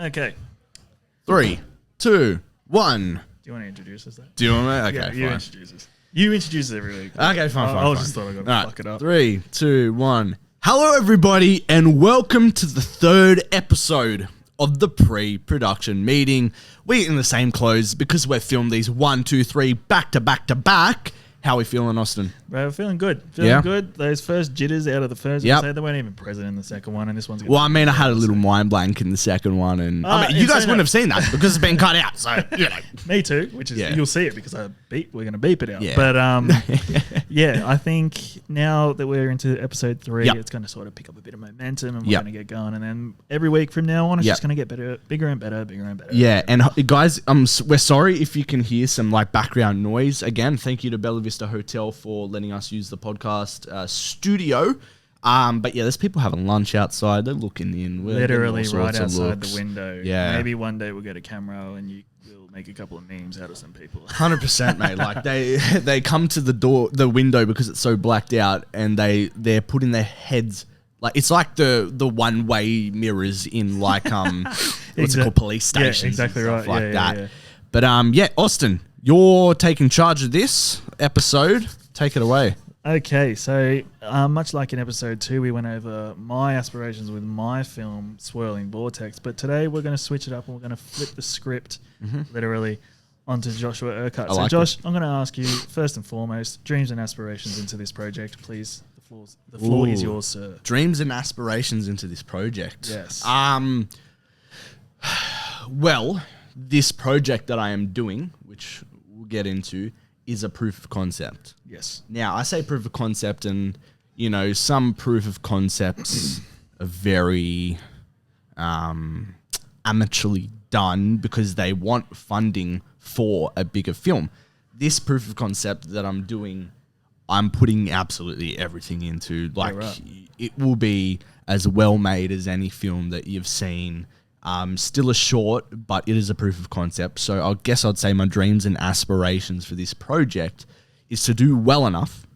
Okay. 3, 2, 1. Do you want to introduce us? Do you want me? Okay, yeah, you fine. introduce us. You introduce us every week. Okay, fine. I just thought I got to fuck it up. 3, 2, 1. Hello, everybody, and welcome to the third episode of the pre-production meeting. We're in the same clothes because we're filmed these 1, 2, 3 back to back to back. How are we feeling, Austin? Bro, we're feeling good. Feeling good. Those first jitters out of the first episode, they weren't even present in the second one, and this one's I had a little mind blank in the second one, and you guys wouldn't have seen that because it's been cut out. So me too, which is you'll see it because we're going to beep it out. Yeah. But I think now that we're into episode 3, it's going to sort of pick up a bit of momentum, and we're going to get going. And then every week from now on, it's just going to get better, bigger and better, bigger and better. Yeah, and guys, we're sorry if you can hear some background noise. Again, thank you to Bella Vista Hotel for letting us use the podcast studio. But there's people having lunch outside. They're looking in. We're literally right outside the window. Yeah. Maybe one day we'll get a camera and we'll make a couple of memes out of some people. 100%, mate. They come to the window because it's so blacked out, and they're putting their heads. It's like the one-way mirrors in what's it called, police stations. Yeah, exactly right. Like that. Yeah. But Austin, you're taking charge of this episode. Take it away. Okay, so much like in episode 2, we went over my aspirations with my film, Swirling Vortex. But today we're going to switch it up and we're going to flip the script, literally, onto Joshua Urquhart. So Josh, I'm going to ask you, first and foremost, dreams and aspirations into this project, please. The floor is yours, sir. Dreams and aspirations into this project. Yes. Well, this project that I am doing, which we'll get into, is a proof of concept. Yes. Now, I say proof of concept, and, some proof of concepts are very amateurly done because they want funding for a bigger film. This proof of concept that I'm doing, I'm putting absolutely everything into. It will be as well made as any film that you've seen. Still a short, but it is a proof of concept. So I guess I'd say my dreams and aspirations for this project is to do well enough.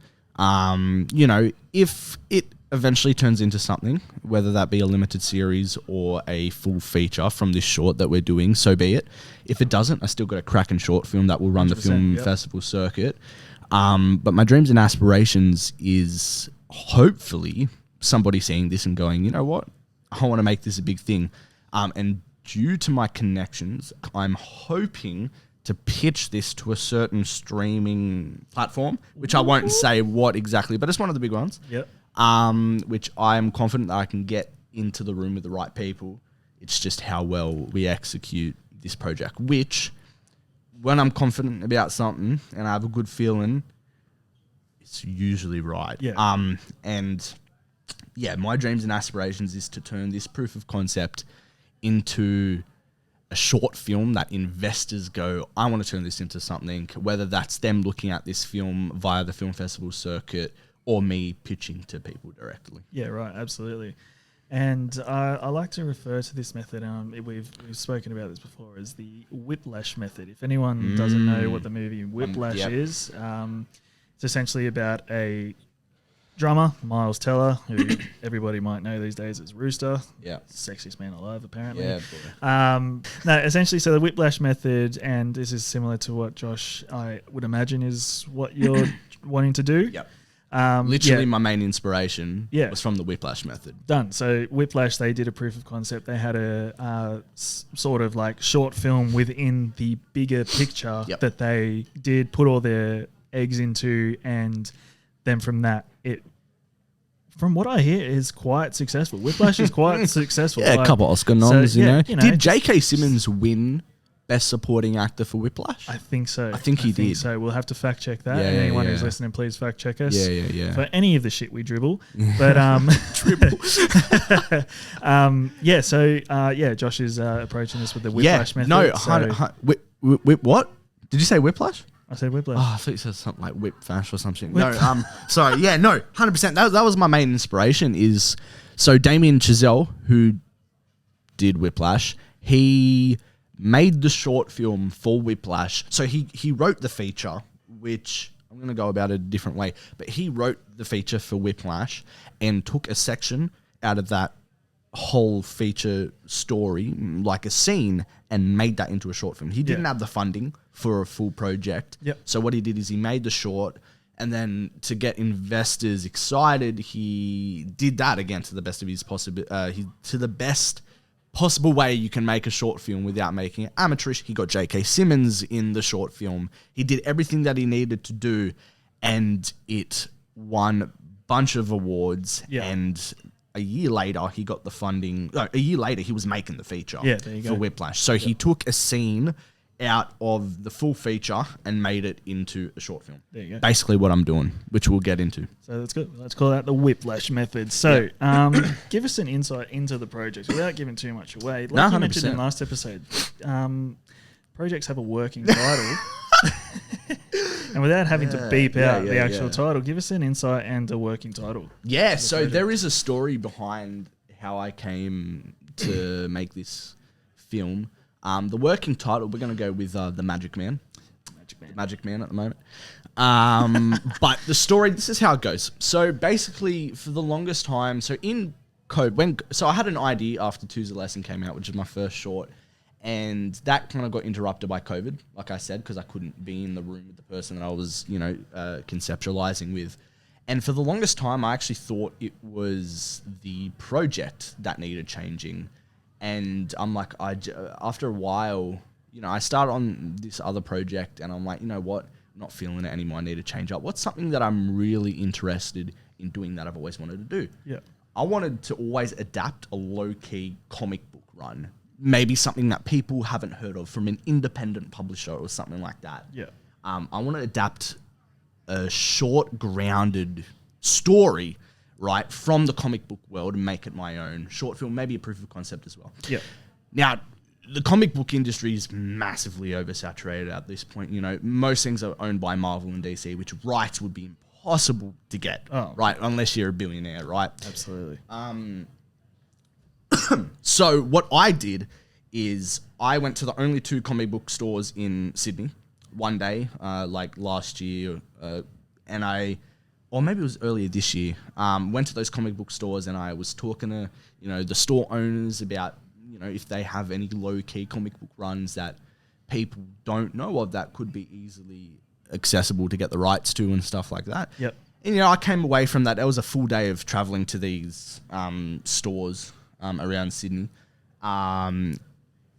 If it eventually turns into something, whether that be a limited series or a full feature from this short that we're doing, so be it. If it doesn't, I still got a cracking short film that will run the film festival circuit. But my dreams and aspirations is hopefully somebody seeing this and going, you know what? I want to make this a big thing. And due to my connections, I'm hoping to pitch this to a certain streaming platform, which I won't say what exactly, but it's one of the big ones. Yep. Which I am confident that I can get into the room with the right people. It's just how well we execute this project, which when I'm confident about something and I have a good feeling, it's usually right. Yeah. My dreams and aspirations is to turn this proof of concept into a short film that investors go, I want to turn this into something, whether that's them looking at this film via the film festival circuit or me pitching to people directly. Yeah, right, absolutely. And I like to refer to this method, we've spoken about this before, as the Whiplash Method. If anyone doesn't know what the movie Whiplash is, it's essentially about a drummer, Miles Teller, who everybody might know these days as Rooster. Yeah. Sexiest man alive, apparently. Yeah. Essentially, so the Whiplash Method, and this is similar to what Josh, I would imagine, is what you're wanting to do. Yep. Literally my main inspiration was from the Whiplash Method. Done. So Whiplash, they did a proof of concept. They had a sort of short film within the bigger picture that they did put all their eggs into, and then from that, from what I hear, is quite successful. Whiplash is quite successful. Yeah, a couple Oscar noms, you know. Did J.K. Simmons win Best Supporting Actor for Whiplash? I think so. I think he did. So we'll have to fact check that. Anyone who's listening, please fact check us. Yeah. For any of the shit we dribble. But dribble. Josh is approaching this with the Whiplash Method. What? Did you say Whiplash? I said Whiplash. Oh, I thought you said something like Whipfash or something. No, sorry. Yeah, no, 100%. That was my main inspiration is, so Damien Chazelle, who did Whiplash, he made the short film for Whiplash. So he wrote the feature, which I'm going to go about it a different way, but he wrote the feature for Whiplash and took a section out of that whole feature story, like a scene, and made that into a short film. He didn't have the funding for a full project. Yep. So what he did is he made the short, and then to get investors excited, he did that again to the best of his to the best possible way you can make a short film without making it amateurish. He got J.K. Simmons in the short film. He did everything that he needed to do, and it won a bunch of awards. Yeah. And a year later, he got the funding. No, a year later, he was making the feature there you go. for Whiplash. So he took a scene out of the full feature and made it into a short film. There you go. Basically what I'm doing, which we'll get into. So that's good. Let's call that the Whiplash Method. So give us an insight into the project without giving too much away. Like you mentioned in last episode, projects have a working title. And without having to beep out the actual title, give us an insight and a working title. Yeah, so there is a story behind how I came to make this film. The working title, we're going to go with The Magic Man. Magic Man at the moment. But the story, this is how it goes. So basically, for the longest time, so in code, so I had an idea after Two's a Lesson came out, which is my first short, and that kind of got interrupted by COVID, like I said, because I couldn't be in the room with the person that I was, conceptualizing with. And for the longest time, I actually thought it was the project that needed changing. And I'm like, after a while, I started on this other project, and I'm like, you know what? I'm not feeling it anymore. I need to change up. What's something that I'm really interested in doing that I've always wanted to do? Yeah. I wanted to always adapt a low-key comic book run. Maybe something that people haven't heard of from an independent publisher or something like that. Yeah. I want to adapt a short, grounded story, right, from the comic book world and make it my own. Short film, maybe a proof of concept as well. Yeah. Now, the comic book industry is massively oversaturated at this point. Most things are owned by Marvel and DC, which rights would be impossible to get, right, unless you're a billionaire, right? Absolutely. So what I did is I went to the only 2 comic book stores in Sydney one day, like last year, or maybe it was earlier this year, went to those comic book stores, and I was talking to, the store owners about, if they have any low-key comic book runs that people don't know of that could be easily accessible to get the rights to and stuff like that. Yep. And, I came away from that. It was a full day of traveling to these stores around Sydney.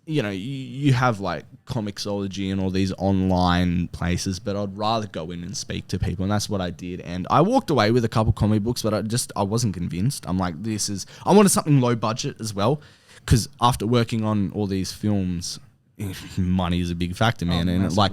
You have like Comixology and all these online places, but I'd rather go in and speak to people, and that's what I did. And I walked away with a couple comic books, but I wasn't convinced. I'm like, I wanted something low budget as well, because after working on all these films, money is a big factor, man. And like,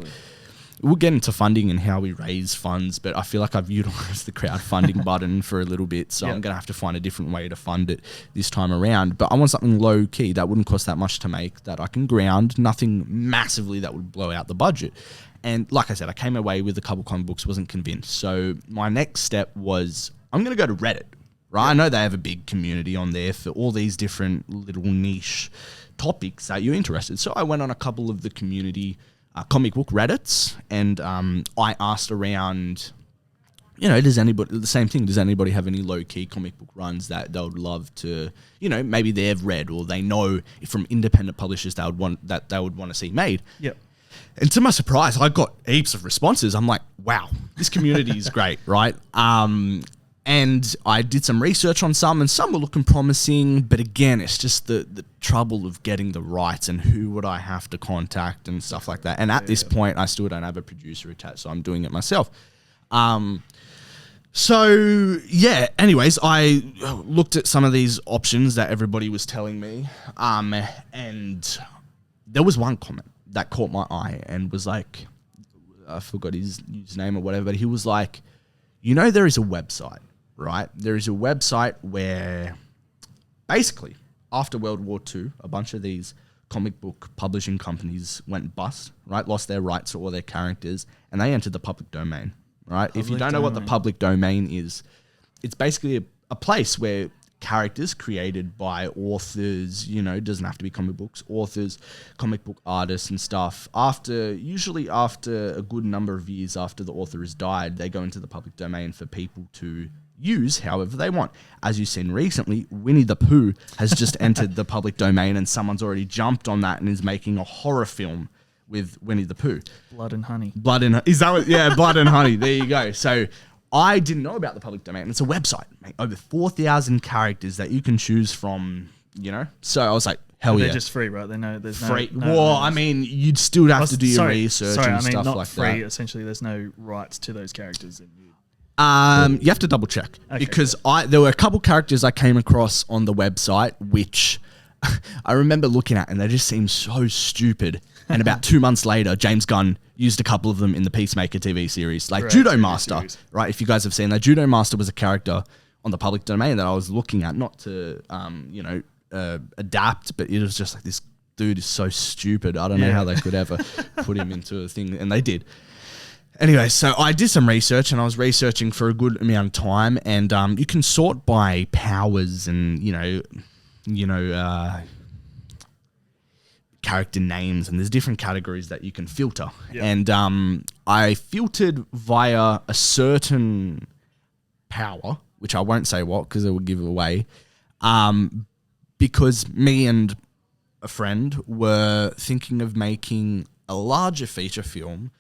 we'll get into funding and how we raise funds, but I feel like I've utilized the crowdfunding button for a little bit, so I'm going to have to find a different way to fund it this time around. But I want something low key that wouldn't cost that much to make, that I can ground, nothing massively that would blow out the budget. And like I said, I came away with a couple comic books, wasn't convinced. So my next step was, I'm going to go to Reddit, right? I know they have a big community on there for all these different little niche topics that you're interested. So I went on a couple of the community comic book Reddits, and I asked around, does anybody have any low-key comic book runs that they would love to, maybe they've read or they know from independent publishers they would want to see made. Yep. And to my surprise, I got heaps of responses. I'm like, wow, this community is great, right? And I did some research on some, and some were looking promising. But again, it's just the trouble of getting the rights and who would I have to contact and stuff like that. And at this point, I still don't have a producer attached, so I'm doing it myself. Anyways, I looked at some of these options that everybody was telling me. And there was one comment that caught my eye and was like, I forgot his username or whatever, but he was like, there is a website. Right, there is a website where basically after World War II, a bunch of these comic book publishing companies went bust, right, lost their rights to all their characters, and they entered the public domain, right? If you don't know what the public domain is, it's basically a place where characters created by authors, doesn't have to be comic books, authors, comic book artists and stuff, usually after a good number of years after the author has died, they go into the public domain for people to use however they want. As you've seen recently, Winnie the Pooh has just entered the public domain, and someone's already jumped on that and is making a horror film with Winnie the Pooh. Blood and honey. Is that what? Yeah, blood and honey. There you go. So I didn't know about the public domain. It's a website, mate, over 4,000 characters that you can choose from, you know? So I was like, hell yeah. They're just free, right? There's free. No, well, I mean, you'd still have to do your research and stuff not like free. that. Essentially, there's no rights to those characters. You have to double check because there were a couple characters I came across on the website which I remember looking at and they just seemed so stupid. And about 2 months later, James Gunn used a couple of them in the Peacemaker TV series, like Judo Master, right? If you guys have seen that, Judo Master was a character on the public domain that I was looking at, not to, adapt, but it was just like, this dude is so stupid. I don't know how they could ever put him into a thing, and they did. Anyway, so I did some research, and I was researching for a good amount of time, and you can sort by powers and character names, and there's different categories that you can filter. Yep. And I filtered via a certain power, which I won't say what because it would give it away, because me and a friend were thinking of making a larger feature film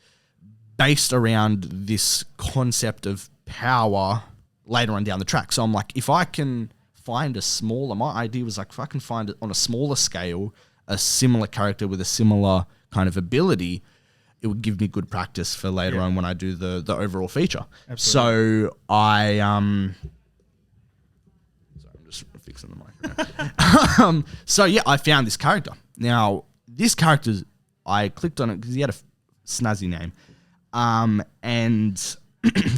based around this concept of power later on down the track. So I'm like, if I can find my idea was like, if I can find it on a smaller scale, a similar character with a similar kind of ability, it would give me good practice for later on when I do the overall feature. Absolutely. So I'm just fixing the microphone. I found this character. Now, this character, I clicked on it because he had a snazzy name. And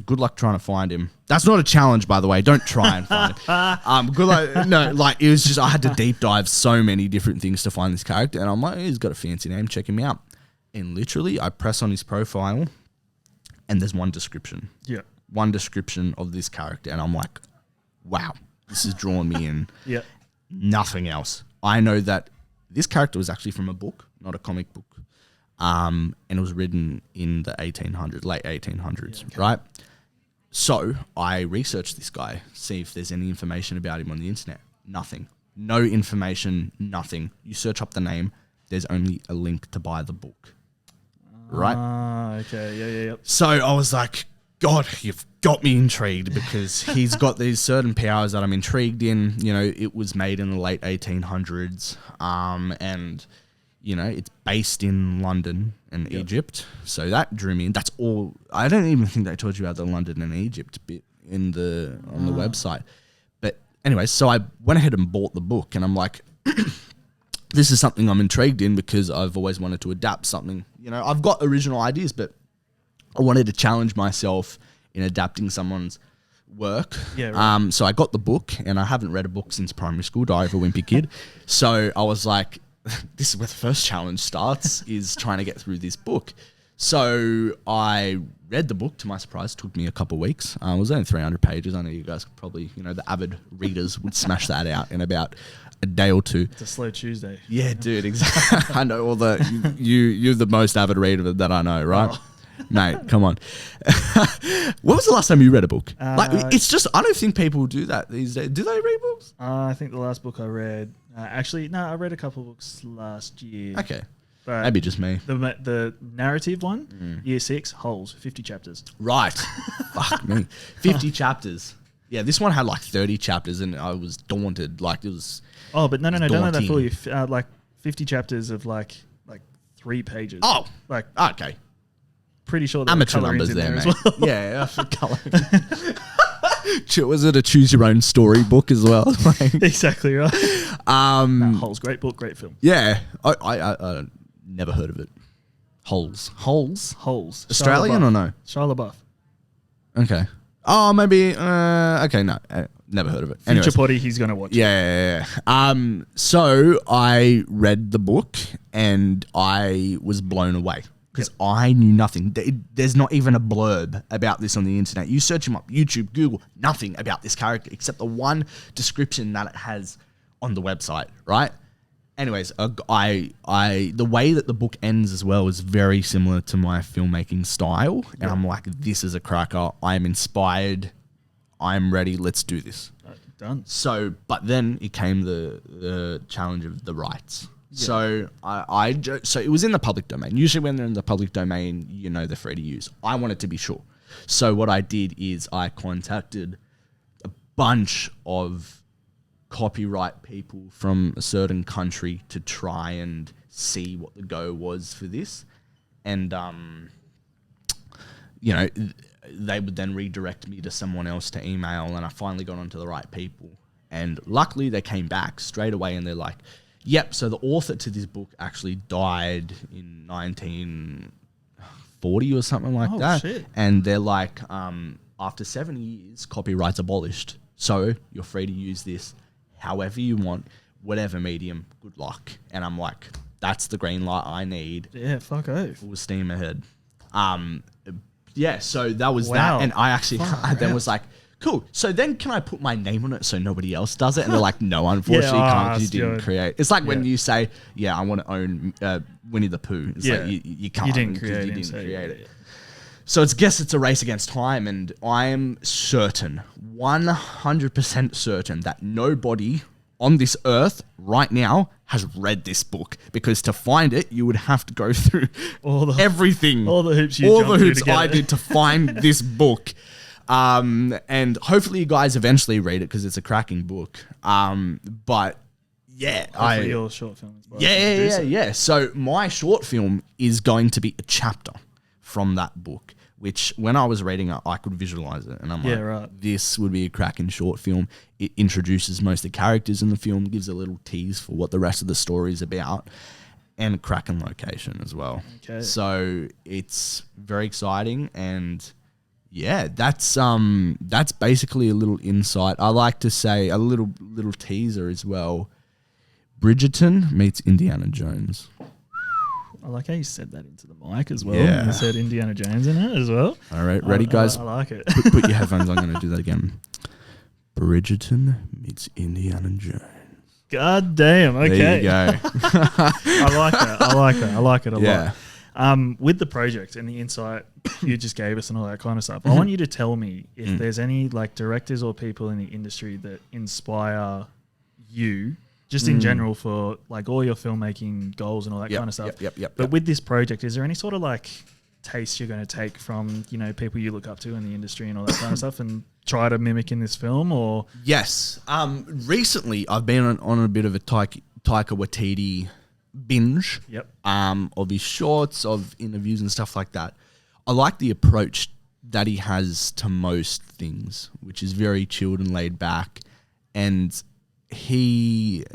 good luck trying to find him. That's not a challenge, by the way. Don't try and find him. Good luck. No, like it was just, I had to deep dive so many different things to find this character. And I'm like, he's got a fancy name. Check him out. And literally I press on his profile and there's one description. Yeah. One description of this character. And I'm like, wow, this has drawn me in. Yeah. Nothing else. I know that this character was actually from a book, not a comic book. And it was written in the late 1800s, right? So I researched this guy, see if there's any information about him on the internet. Nothing. No information, nothing. You search up the name, there's only a link to buy the book. Right? Okay, yeah. So I was like, God, you've got me intrigued because he's got these certain powers that I'm intrigued in. You know, it was made in the late 1800s, and you know, it's based in London and Egypt. So that drew me in. That's all. I don't even think they told you about the London and Egypt bit on the website. But anyway, so I went ahead and bought the book and I'm like, this is something I'm intrigued in because I've always wanted to adapt something. You know, I've got original ideas, but I wanted to challenge myself in adapting someone's work. Yeah, right. So I got the book and I haven't read a book since primary school, Diary of a Wimpy Kid. So I was like, this is where the first challenge starts, is trying to get through this book. So I read the book. To my surprise, it took me a couple of weeks. It was only 300 pages. I know you guys could probably, you know, the avid readers would smash that out in about a day or two. It's a slow Tuesday. Yeah, dude, exactly. I know you're the most avid reader that I know, right? Oh. Mate, come on. When was the last time you read a book? It's just, I don't think people do that these days. Do they read books? I think the last book I read, I read a couple of books last year. Okay. But maybe just me. The narrative one, year 6, Holes, 50 chapters. Right. Fuck me. 50 chapters. Yeah, this one had like 30 chapters and I was daunted. Like it was. Oh, but no, don't let that fool you. Like 50 chapters of like 3 pages. Oh. Like, okay. Pretty sure there amateur were numbers there mate. As well. Yeah, for colouring. Was it a choose your own story book as well? Exactly right. Holes, great book, great film. Yeah, I never heard of it. Holes. Australian or no? Shia LaBeouf. Okay. Oh, maybe. Okay, no, never heard of it. Future potty, he's gonna watch. Yeah. So I read the book and I was blown away. Because I knew nothing. There's not even a blurb about this on the internet. You search him up, YouTube, Google, nothing about this character except the one description that it has on the website, right? Anyways, the way that the book ends as well is very similar to my filmmaking style. And I'm like, this is a cracker. I am inspired. I'm ready. Let's do this. Done. So, but then it came the challenge of the rights. Yeah. So so it was in the public domain. Usually when they're in the public domain, they're free to use. I wanted to be sure. So what I did is I contacted a bunch of copyright people from a certain country to try and see what the go was for this. And, they would then redirect me to someone else to email, and I finally got onto the right people. And luckily they came back straight away and they're like, yep, so the author to this book actually died in 1940 or something like that. Shit. And they're like, after 70 years, copyright's abolished. So you're free to use this however you want, whatever medium, good luck. And I'm like, that's the green light I need. Yeah, fuck off. Full steam ahead. So that was that. And I actually then was like, cool. So then can I put my name on it so nobody else does it? And they're like, no, unfortunately you can't because you didn't create. It's like when you say, I want to own Winnie the Pooh. It's like you can't. You didn't create it. So it's a race against time, and I am certain, 100% certain that nobody on this earth right now has read this book, because to find it, you would have to go through everything. All the hoops I did to find this book. And hopefully you guys eventually read it because it's a cracking book. But yeah, your short film. Yeah. So my short film is going to be a chapter from that book, which when I was reading it, I could visualize it. And I'm this would be a cracking short film. It introduces most of the characters in the film, gives a little tease for what the rest of the story is about, and a cracking location as well. Okay. So it's very exciting, and that's basically a little insight. I like to say a little teaser as well. Bridgerton meets Indiana Jones. I like how you said that into the mic as well. Yeah. You said Indiana Jones in it as well. All right, ready, guys? I like it. Put your headphones on. I'm going to do that again. Bridgerton meets Indiana Jones. God damn. Okay. There you go. I like it a lot. With the project and the insight you just gave us and all that kind of stuff, I want you to tell me if there's any directors or people in the industry that inspire you just in general for all your filmmaking goals and all that kind of stuff. But with this project, is there any sort of taste you're going to take from, people you look up to in the industry and all that kind of stuff and try to mimic in this film? Or yes. Recently I've been on a bit of a Taika Waititi binge of his shorts, of interviews and stuff like that. I like the approach that he has to most things, which is very chilled and laid back. And he's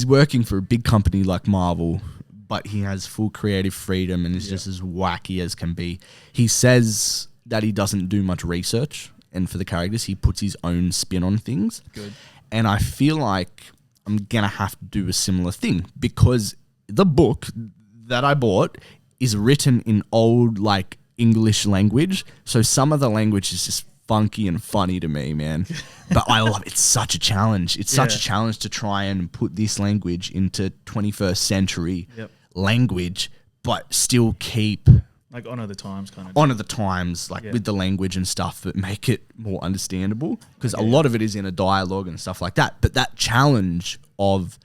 working for a big company like Marvel, but he has full creative freedom and is just as wacky as can be. He says that he doesn't do much research, and for the characters, he puts his own spin on things. Good. And I feel like I'm going to have to do a similar thing, because the book that I bought is written in old, English language. So some of the language is just funky and funny to me, man. But I love it. It's such a challenge. It's such a challenge to try and put this language into 21st century language, but still keep... honor the times kind of... Honor the times, with the language and stuff, but make it more understandable. Because a lot of it is in a dialogue and stuff like that. But that challenge of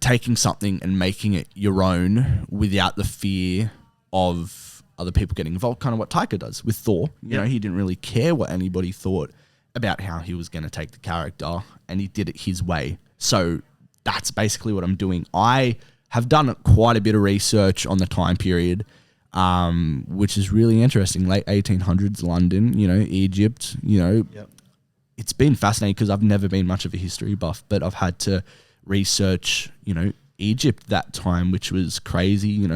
taking something and making it your own without the fear of other people getting involved, kind of what Taika does with Thor. You know, he didn't really care what anybody thought about how he was going to take the character, and he did it his way. So that's basically what I'm doing. I have done quite a bit of research on the time period, which is really interesting. Late 1800s London, Egypt, It's been fascinating because I've never been much of a history buff, but I've had to research, Egypt that time, which was crazy.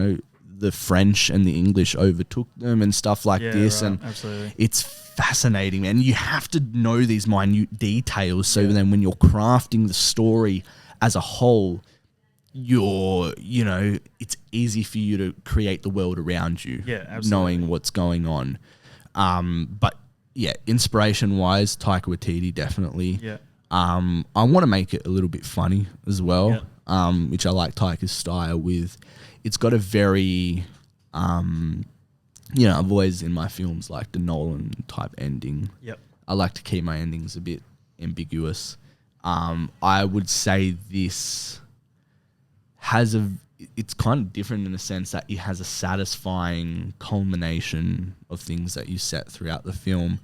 The French and the English overtook them and stuff like this. Right, and absolutely. It's fascinating, man. You have to know these minute details. So then when you're crafting the story as a whole, it's easy for you to create the world around you, knowing what's going on. But inspiration wise, Taika Waititi definitely. I want to make it a little bit funny as well, which I like Taika's style with. It's got a very you know, I've always in my films liked the Nolan type ending. Yep. I like to keep my endings a bit ambiguous. I would say this has it's kind of different in the sense that it has a satisfying culmination of things that you set throughout the film.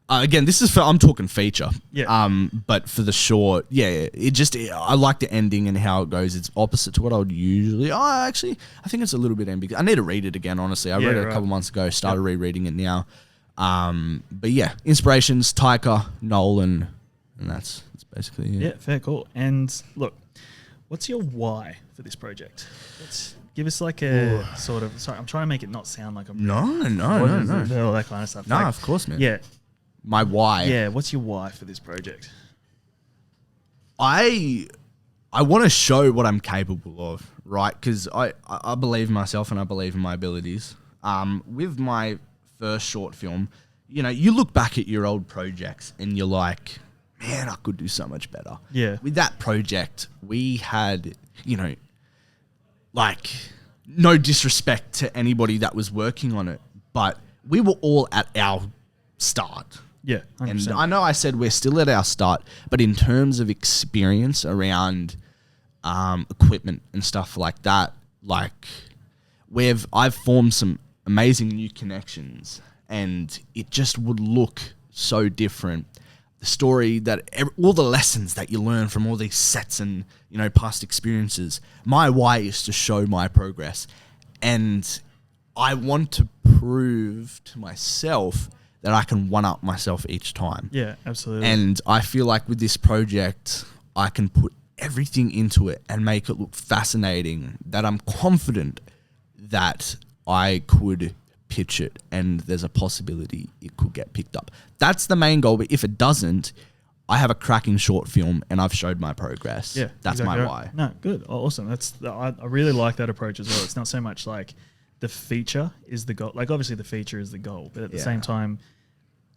Again, this is I'm talking feature. Yeah. But for the short, I like the ending and how it goes. It's opposite to what I would usually. I think it's a little bit ambiguous. I need to read it again, honestly. I read it a couple months ago, started rereading it now. But yeah, inspirations, Taika, Nolan, and that's basically it. Yeah, fair call. And look, what's your why for this project? Give us like a sort of. Sorry, I'm trying to make it not sound like I'm. No. All that kind of stuff. No, of course, man. Yeah. My why. Yeah, what's your why for this project? I want to show what I'm capable of, right? Because I believe in myself and I believe in my abilities. With my first short film, you know, you look back at your old projects and you're like, man, I could do so much better. Yeah. With that project, we had, you know, like, no disrespect to anybody that was working on it, but we were all at our start. Yeah, 100%. And I know I said we're still at our start, but in terms of experience around equipment and stuff like that, like I've formed some amazing new connections, and it just would look so different. The story all the lessons that you learn from all these sets and, you know, past experiences. My why is to show my progress, and I want to prove to myself that I can one-up myself each time. Yeah, absolutely. And I feel like with this project, I can put everything into it and make it look fascinating, that I'm confident that I could pitch it and there's a possibility it could get picked up. That's the main goal, but if it doesn't, I have a cracking short film and I've showed my progress. Yeah, that's exactly my why. No, good. Awesome. I really like that approach as well. It's not so much like the feature is the goal. Like, obviously the feature is the goal, but at the same time,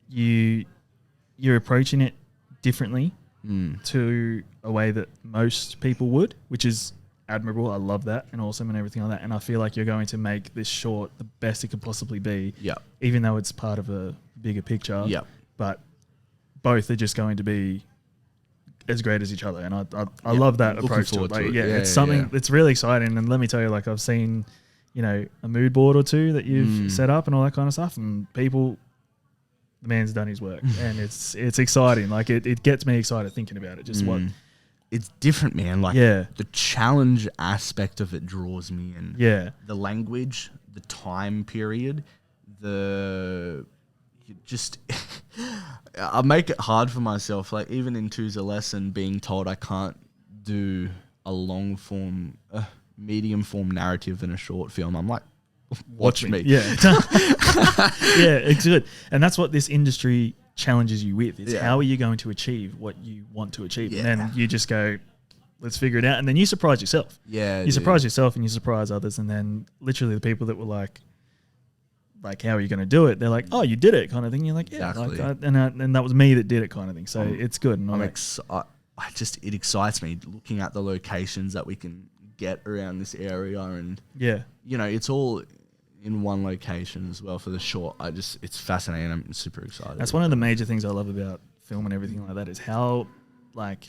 you're approaching it differently to a way that most people would, which is admirable. I love that and awesome and everything like that. And I feel like you're going to make this short the best it could possibly be. Yeah. Even though it's part of a bigger picture. Yeah. But both are just going to be as great as each other. And I love that approach to it. Like, it's something it's really exciting. And let me tell you, like, I've seen, you know, a mood board or two that you've set up and all that kind of stuff, and people, the man's done his work. And it's exciting. Like, it gets me excited thinking about it. Just what it's different, man. Like, the challenge aspect of it draws me in. Yeah. The language, the time period, I make it hard for myself. Like, even in Two's a Lesson, being told I can't do a long form, medium form narrative in a short film. I'm like, watch me. Yeah. Yeah, it's good. And that's what this industry challenges you with. It's how are you going to achieve what you want to achieve? Yeah. And then you just go, let's figure it out. And then you surprise yourself. Yeah. You surprise yourself and you surprise others. And then literally the people that were like, how are you going to do it? They're like, oh, you did it, kind of thing. You're like, yeah. Exactly. And that was me that did it, kind of thing. So it's good. And it excites me looking at the locations that we can get around this area. And, you know, it's all in one location as well for the short. It's fascinating. I'm super excited. That's one of the major things I love about film and everything like that is how, like,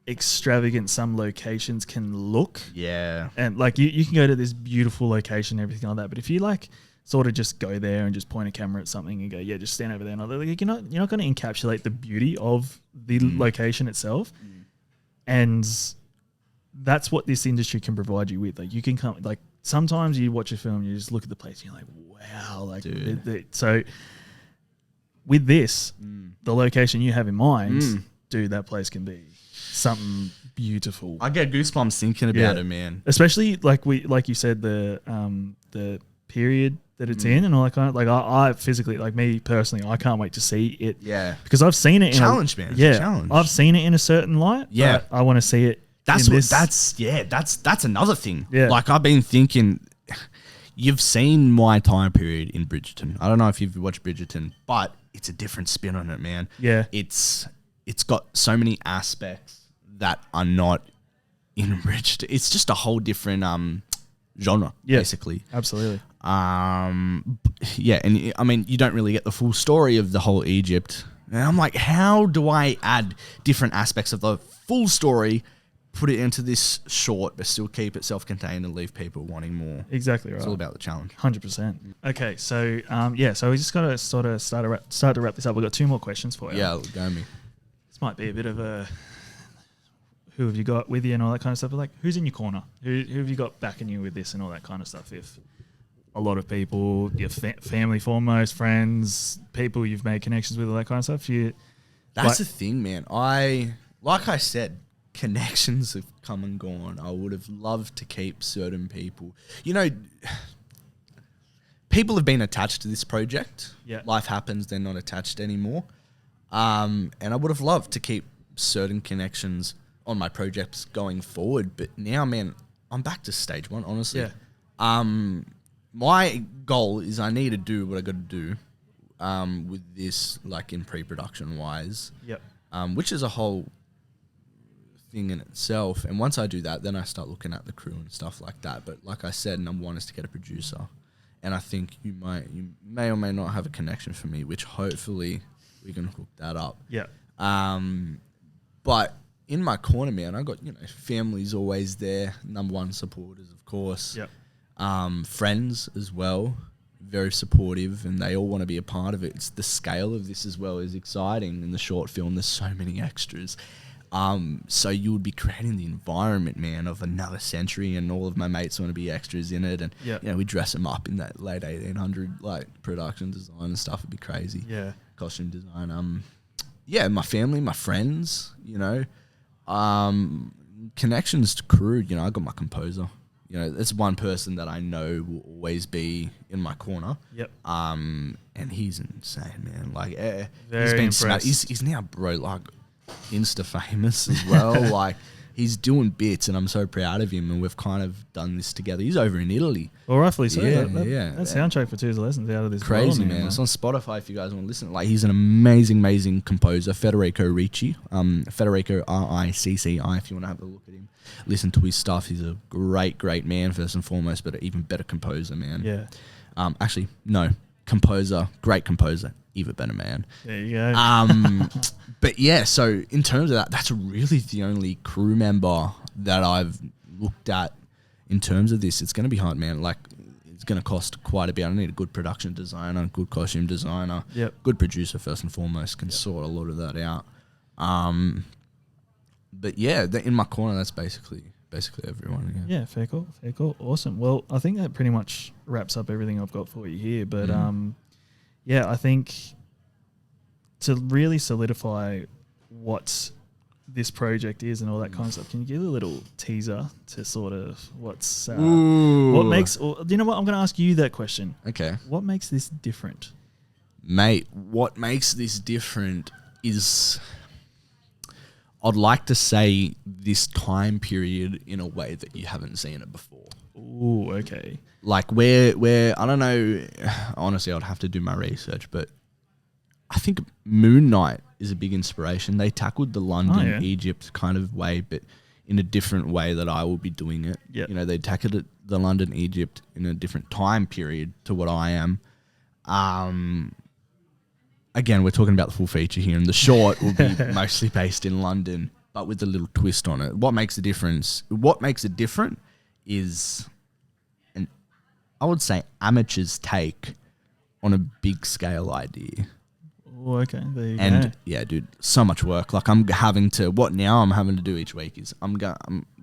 extravagant some locations can look. Yeah. And, like, you can go to this beautiful location and everything like that, but if you, like, sort of just go there and just point a camera at something and go, yeah, just stand over there, and like, you're not going to encapsulate the beauty of the location itself. And that's what this industry can provide you with. Like, you can come, like, sometimes you watch a film, you just look at the place and you're like, wow. Like, so with this, the location you have in mind, dude, that place can be something beautiful. I get goosebumps thinking about it, man. Especially like you said, the period that it's in and all that kind of, like, I physically, like, me personally, I can't wait to see it. Yeah. Because I've seen it in challenge. I've seen it in a certain light. Yeah. But I want to see it. That's another thing. Yeah. Like, I've been thinking, you've seen my time period in Bridgerton. I don't know if you've watched Bridgerton, but it's a different spin on it, man. Yeah. It's got so many aspects that are not in Bridgerton. It's just a whole different genre, basically. Absolutely. Yeah, and I mean, you don't really get the full story of the whole Egypt. And I'm like, how do I add different aspects of the full story, put it into this short, but still keep it self-contained and leave people wanting more? Exactly right. It's all about the challenge. 100%. Okay, so so we just got to sort of start to wrap this up. We've got 2 more questions for you. Yeah, go me. This might be a bit of a who have you got with you and all that kind of stuff. But like, who's in your corner? Who have you got backing you with this and all that kind of stuff? If a lot of people, your family foremost, friends, people you've made connections with, all that kind of stuff. That's the thing, man. Like I said, connections have come and gone. I would have loved to keep certain people. You know, people have been attached to this project. Yeah. Life happens, they're not attached anymore. And I would have loved to keep certain connections on my projects going forward. But now, man, I'm back to stage 1, honestly. Yeah. My goal is I need to do what I got to do with this, like in pre-production wise. Yep. Which is a whole thing in itself. And once I do that, then I start looking at the crew and stuff like that. But like I said, number 1 is to get a producer. And I think you may or may not have a connection for me, which hopefully we can hook that up. Yeah. But in my corner, man, I got, family's always there. Number 1, supporters, of course. Yep. Friends as well, very supportive, and they all want to be a part of it. It's the scale of this as well is exciting. In the short film, there's so many extras. So you would be creating the environment, man, of another century, and all of my mates want to be extras in it. And, we dress them up in that late 1800, like, production design and stuff. It'd be crazy. Yeah. Costume design. My family, my friends, connections to crew, I got my composer. It's one person that I know will always be in my corner. Yep. And he's insane, man. Like, Very impressed. He's now, bro, like, Insta famous as well. Like, he's doing bits, and I'm so proud of him. And we've kind of done this together. He's over in Italy. Well, roughly so. Yeah, That soundtrack for 2's Lessons out of this crazy, world, man. It's on Spotify if you guys want to listen. Like, he's an amazing composer, Federico Ricci. Federico Ricci, if you want to have a look at him. Listen to his stuff. He's a great man, first and foremost, but an even better composer, man. Yeah. Actually, no. Great composer, even better man. There you go. But yeah, so in terms of that, that's really the only crew member that I've looked at in terms of this. It's going to be hard, man. Like, it's going to cost quite a bit. I need a good production designer, good costume designer, good producer first and foremost, can sort a lot of that out. But yeah, in my corner, that's basically everyone. Yeah, fair call. Awesome. Well, I think that pretty much wraps up everything I've got for you here. But I think to really solidify what this project is and all that kind of stuff, can you give a little teaser to sort of what makes? Or, you know what? I'm going to ask you that question. Okay. What makes this different, mate? What makes this different is, I'd like to say, this time period in a way that you haven't seen it before. Ooh, okay. Like where I don't know, honestly, I'd have to do my research, but I think Moon Knight is a big inspiration. They tackled the London, Egypt kind of way, but in a different way that I will be doing it. Yep. They tackled the London, Egypt in a different time period to what I am. Again, we're talking about the full feature here, and the short will be mostly based in London, but with a little twist on it. What makes it different is, I would say, amateur's take on a big scale idea. Oh, okay. There you and go. Yeah, dude, so much work. Like, I'm having to do each week is I'm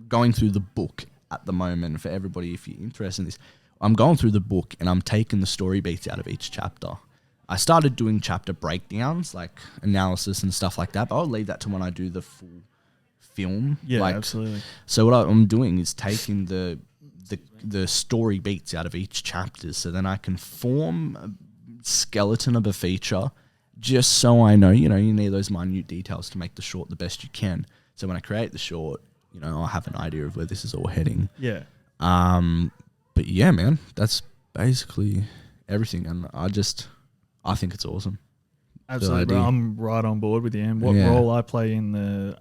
going through the book at the moment. For everybody, if you're interested in this, I'm going through the book and I'm taking the story beats out of each chapter. I started doing chapter breakdowns, like analysis and stuff like that, but I'll leave that to when I do the full film. Yeah, absolutely. So what I'm doing is taking the story beats out of each chapter, so then I can form a skeleton of a feature, just so I know, you need those minute details to make the short the best you can. So when I create the short, I'll have an idea of where this is all heading. Yeah. But yeah, man, that's basically everything, and I think it's awesome. Absolutely, bro. I'm right on board with you. And what role I play in the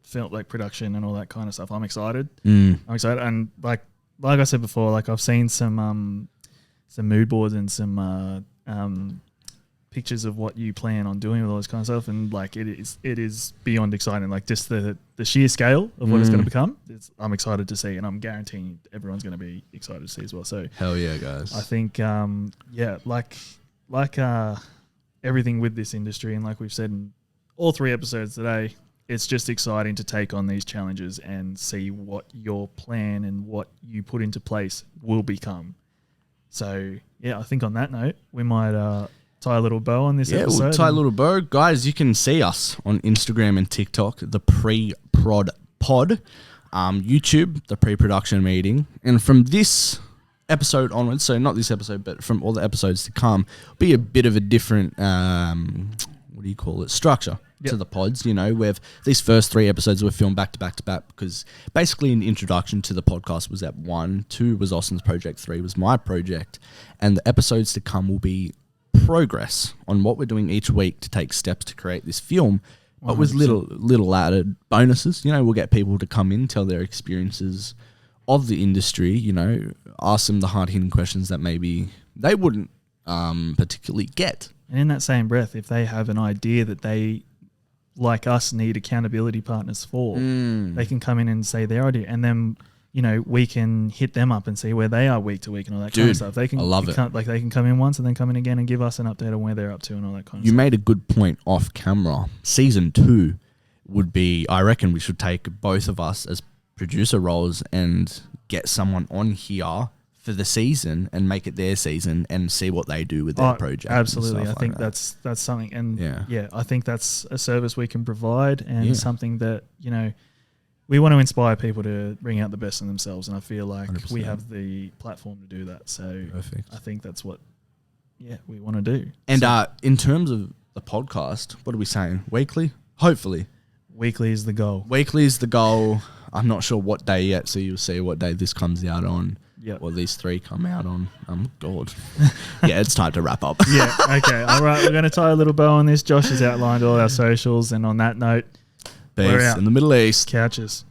film, like production and all that kind of stuff, I'm excited. I'm excited, and like I said before, like I've seen some mood boards and some pictures of what you plan on doing with all this kind of stuff, and like it is beyond exciting. Like just the sheer scale of what it's going to become, I'm excited to see, and I'm guaranteeing everyone's going to be excited to see as well. So hell yeah, guys! I think like everything with this industry, and like we've said in all 3 episodes today, it's just exciting to take on these challenges and see what your plan and what you put into place will become. So yeah, I think on that note, we might tie a little bow on this episode. Yeah, we'll tie a little bow. Guys, you can see us on Instagram and TikTok, the Pre-Prod Pod, YouTube, the Pre-Production Meeting. And from this episode onwards, so not this episode, but from all the episodes to come, be a bit of a different, structure to the pods. You know, where these first 3 episodes were filmed back to back to back, because basically an introduction to the podcast was at 1, 2 was Austin's project, 3 was my project, and the episodes to come will be progress on what we're doing each week to take steps to create this film, but 100%. With little added bonuses. You know, we'll get people to come in, tell their experiences of the industry, you know, ask them the hard-hitting questions that maybe they wouldn't particularly get. And in that same breath, if they have an idea that they, like us, need accountability partners for, they can come in and say their idea, and then, you know, we can hit them up and see where they are week to week and all that kind of stuff. They can, I love it. Like they can come in once and then come in again and give us an update on where they're up to and all that kind of stuff. You made a good point off camera. Season 2 would be, I reckon we should take both of us as producer roles and get someone on here for the season and make it their season and see what they do with their project. Absolutely. I think that's something, and yeah, I think that's a service we can provide, and something that, you know, we want to inspire people to bring out the best in themselves, and I feel like 100%. We have the platform to do that. So perfect. I think that's what we want to do. And in terms of the podcast, what are we saying? Weekly? Hopefully. Weekly is the goal. Weekly is the goal. I'm not sure what day yet, so you'll see what day this comes out on. Yep. Or these 3 come out on. God. Yeah, it's time to wrap up. Yeah, okay. All right, we're going to tie a little bow on this. Josh has outlined all our socials, and on that note, Peace in the Middle East. Couches.